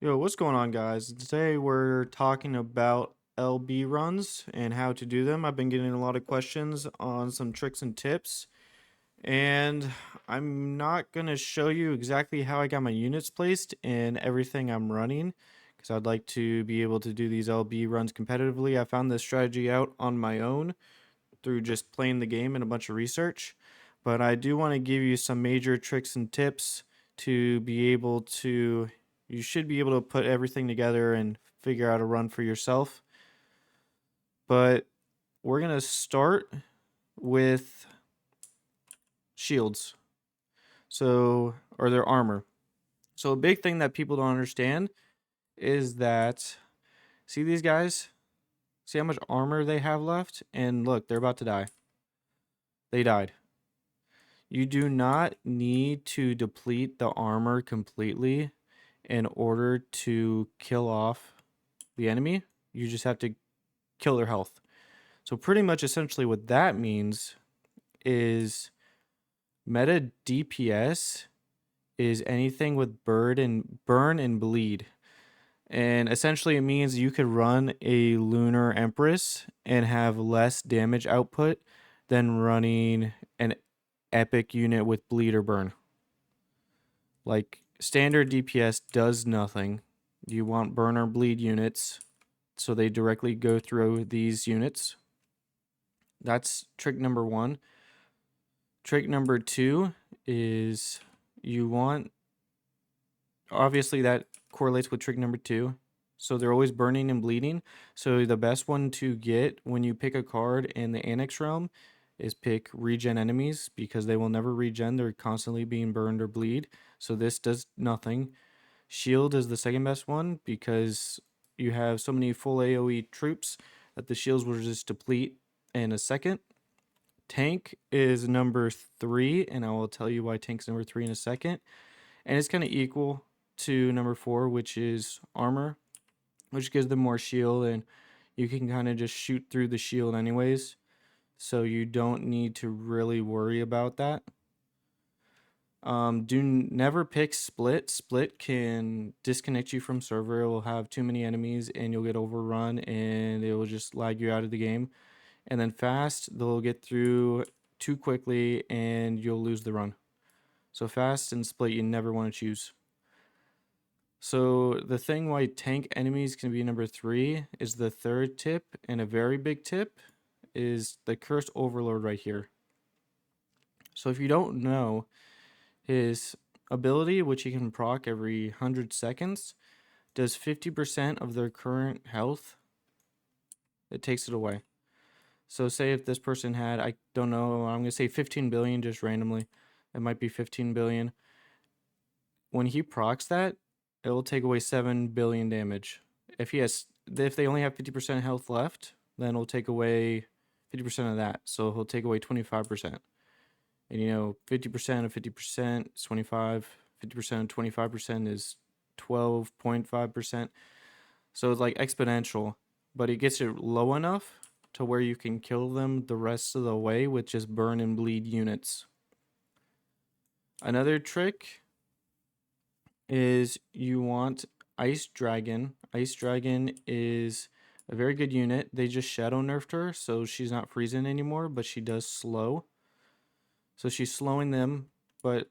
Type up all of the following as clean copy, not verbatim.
Yo, what's going on, guys? Today we're talking about LB runs and how to do them. I've been getting a lot of questions on some tricks and tips, and I'm not going to show you exactly how I got my units placed and everything I'm running because I'd like to be able to do these LB runs competitively. I found this strategy out on my own through just playing the game and a bunch of research, but I do want to give you some major tricks and tips to be able to you should be able to put everything together and figure out a run for yourself. But we're going to start with shields. Or their armor. So a big thing that people don't understand is that see these guys? See how much armor they have left? And look, they're about to die. They died. You do not need to deplete the armor completely in order to kill off the enemy. You just have to kill their health. So pretty much essentially what that means is meta DPS is anything with burn and bleed. And essentially it means you could run a Lunar Empress and have less damage output than running an epic unit with bleed or burn. Like standard DPS does nothing. You want burn or bleed units, so they directly go through these units. That's trick number one. Trick number two is you want, obviously that correlates with trick number two. So they're always burning and bleeding. So the best one to get when you pick a card in the Annex realm is pick regen enemies because they will never regen. They're constantly being burned or bleed. So this does nothing. Shield is the second best one because you have so many full AoE troops that the shields will just deplete in a second. Tank is number three, and I will tell you why tank's number three in a second. And it's kind of equal to number four, which is armor, which gives them more shield, and you can kind of just shoot through the shield anyways. So you don't need to really worry about that. Never pick split. Split can disconnect you from server. It will have too many enemies and you'll get overrun and it will just lag you out of the game. And then fast, they'll get through too quickly and you'll lose the run. So fast and split you never want to choose. So the thing why tank enemies can be number three is the third tip, and a very big tip is the cursed overlord right here. So if you don't know, his ability, which he can proc every 100 seconds, does 50% of their current health. It takes it away. So say if this person had, I don't know, I'm going to say 15 billion just randomly. It might be 15 billion. When he procs that, it will take away 7 billion damage. If they only have 50% health left, then it'll take away 50% of that. So he'll take away 25%. And 50% of 50% is 25. 50% of 25% is 12.5%. So it's like exponential, but it gets it low enough to where you can kill them the rest of the way with just burn and bleed units. Another trick is you want Ice Dragon. Ice Dragon is a very good unit. They just shadow nerfed her, so she's not freezing anymore, but she does slow. So she's slowing them, but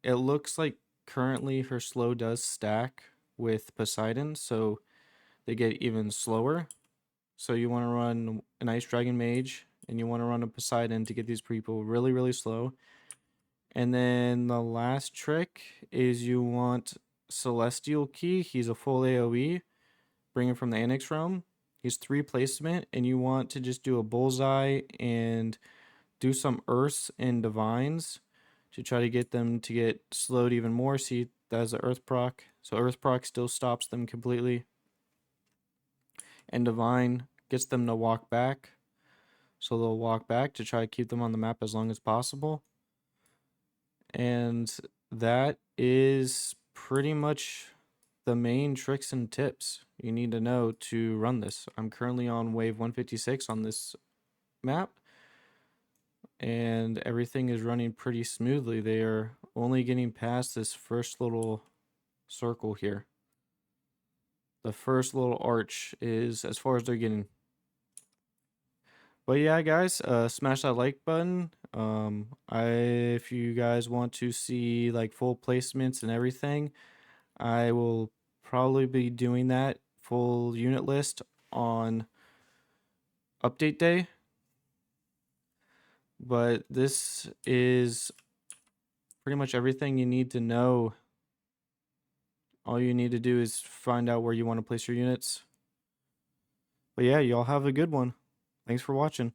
it looks like currently her slow does stack with Poseidon, so they get even slower. So you want to run an Ice Dragon Mage, and you want to run a Poseidon to get these people really, really slow. And then the last trick is you want Celestial Key. He's a full AoE. Bring him from the Annex realm. He's 3 placement, and you want to just do a bullseye and do some Earths and Divines to try to get them to get slowed even more. See, that's the Earth proc. So Earth proc still stops them completely. And Divine gets them to walk back. So they'll walk back to try to keep them on the map as long as possible. And that is pretty much the main tricks and tips you need to know to run this. I'm currently on wave 156 on this map, and everything is running pretty smoothly. They are only getting past this first little circle here. the first little arch is as far as they're getting. But yeah, guys, smash that like button. If you guys want to see like full placements and everything, I will probably be doing that full unit list on update day. But this is pretty much everything you need to know. All you need to do is find out where you want to place your units. But yeah, y'all have a good one. Thanks for watching.